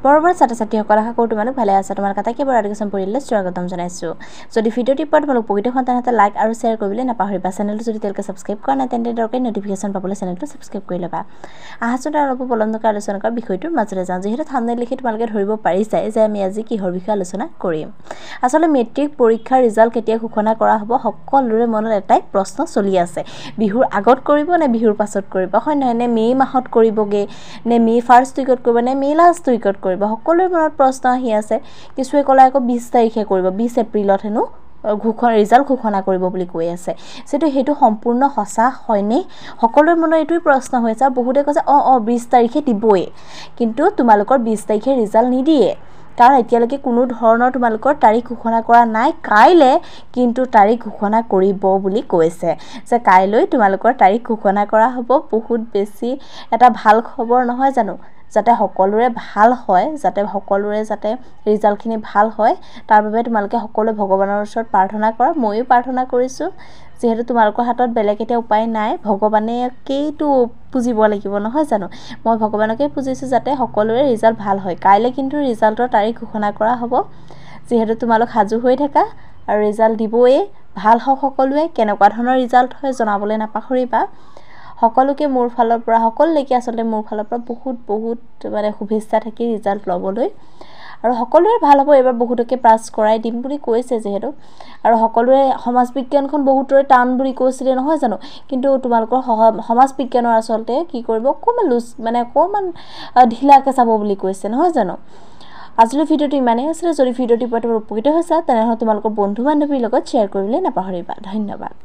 বৰবৰ ছাত্ৰ-ছাত্ৰীসকল আশা কৰোঁ তোমালোক ভালে আছা। তোমাৰ কথা কেৱল এডুকেশ্যন পৰিয়াললৈ স্বাগতম জনাইছোঁ। যদি ভিডিঅ'টি পোৱা তোমালোক উপকৃত হোৱা তেন্তে লাইক আৰু শ্বেয়াৰ কৰিবলৈ নাপাহৰিবা। চেনেলটো যদি তেওঁলোকে ছাবস্ক্ৰাইব কৰা নাই তেন্তে দৰকাৰী নটিফিকেশ্যন পাবলৈ চেনেলটো ছাবস্ক্ৰাইব কৰি ল'বা। আহাচোন অলপ পলমকৈ আলোচনা কৰা বিষয়টোৰ মাজলৈ যাওঁ। যিহেতু থাম্বনেইল লিখি তোমালোকে ধৰিব পাৰিছাই যে আমি আজি কিহৰ বিষয়ে আলোচনা কৰিম। আচলতে মেট্ৰিক পৰীক্ষাৰ ৰিজাল্ট কেতিয়া ঘোষণা কৰা হ'ব সকলোৰে মনত এটাই প্ৰশ্ন চলি আছে। বিহুৰ আগত কৰিব নে বিহুৰ পাছত কৰিব, হয় নহয়, নে মে' মাহত কৰিবগৈ নে মে' ফাৰ্ষ্ট উইকত কৰিব নে মে' লাষ্ট উইকত কৰিব, সকলোৰে মনত প্ৰশ্ন আহি আছে। কিছুৱে ক'লে আকৌ 20 তাৰিখে কৰিব, 20 এপ্ৰিলত হেনো ৰিজাল্ট ঘোষণা কৰিব বুলি কৈ আছে। যিহেতু সেইটো সম্পূৰ্ণ সঁচা হয়নে, সকলোৰে মনত এইটোৱে প্ৰশ্ন হৈ আছে। আৰু বহুতে কৈছে 20 তাৰিখে দিবই, কিন্তু তোমালোকৰ 20 তাৰিখে ৰিজাল্ট নিদিয়ে, কাৰণ এতিয়ালৈকে কোনো ধৰণৰ তোমালোকৰ তাৰিখ ঘোষণা কৰা নাই। কাইলৈ কিন্তু তাৰিখ ঘোষণা কৰিব বুলি কৈছে, যে কাইলৈ তোমালোকৰ তাৰিখ ঘোষণা কৰা হ'ব। বহুত বেছি এটা ভাল খবৰ নহয় জানো, যাতে সকলোৰে ভাল হয়, যাতে সকলোৰে যাতে ৰিজাল্টখিনি ভাল হয়, তাৰ বাবে তোমালোকে সকলোৱে ভগৱানৰ ওচৰত প্ৰাৰ্থনা কৰা। ময়ো প্ৰাৰ্থনা কৰিছোঁ, যিহেতু তোমালোকৰ হাতত বেলেগ এতিয়া উপায় নাই, ভগৱানেকেইতো পুজিব লাগিব নহয় জানো। মই ভগৱানকে পুজিছোঁ যাতে সকলোৰে ৰিজাল্ট ভাল হয়। কাইলৈ কিন্তু ৰিজাল্টৰ তাৰিখ ঘোষণা কৰা হ'ব, যিহেতু তোমালোক সাজু হৈ থাকা আৰু ৰিজাল্ট দিবই। ভাল হওক সকলোৱে, কেনেকুৱা ধৰণৰ ৰিজাল্ট হয় জনাবলৈ নাপাহৰিবা। সকলোকে মোৰ ফালৰ পৰা, সকলোলৈকে আচলতে মোৰ ফালৰ পৰা বহুত মানে শুভেচ্ছা থাকি ৰিজাল্ট ল'বলৈ, আৰু সকলোৰে ভাল হ'ব। এইবাৰ বহুতকে পাছ কৰাই দিম বুলি কৈছে যিহেতু, আৰু সকলোৰে সমাজ বিজ্ঞানখন বহুতৰে টান বুলি কৈছিলে নহয় জানো, কিন্তু তোমালোকৰ সমাজ বিজ্ঞানৰ আচলতে কি কৰিব, অকণমান ঢিলাকৈ চাব বুলি কৈছে নহয় জানো। আজিলৈ ভিডিঅ'টো ইমানেই আছিলে। যদি ভিডিঅ'টি পোৱা তোমাৰ উপকৃত হৈছা তেনেহ'লে তোমালোকৰ বন্ধু বান্ধৱীৰ লগত শ্বেয়াৰ কৰিবলৈ নাপাহৰিবা। ধন্যবাদ।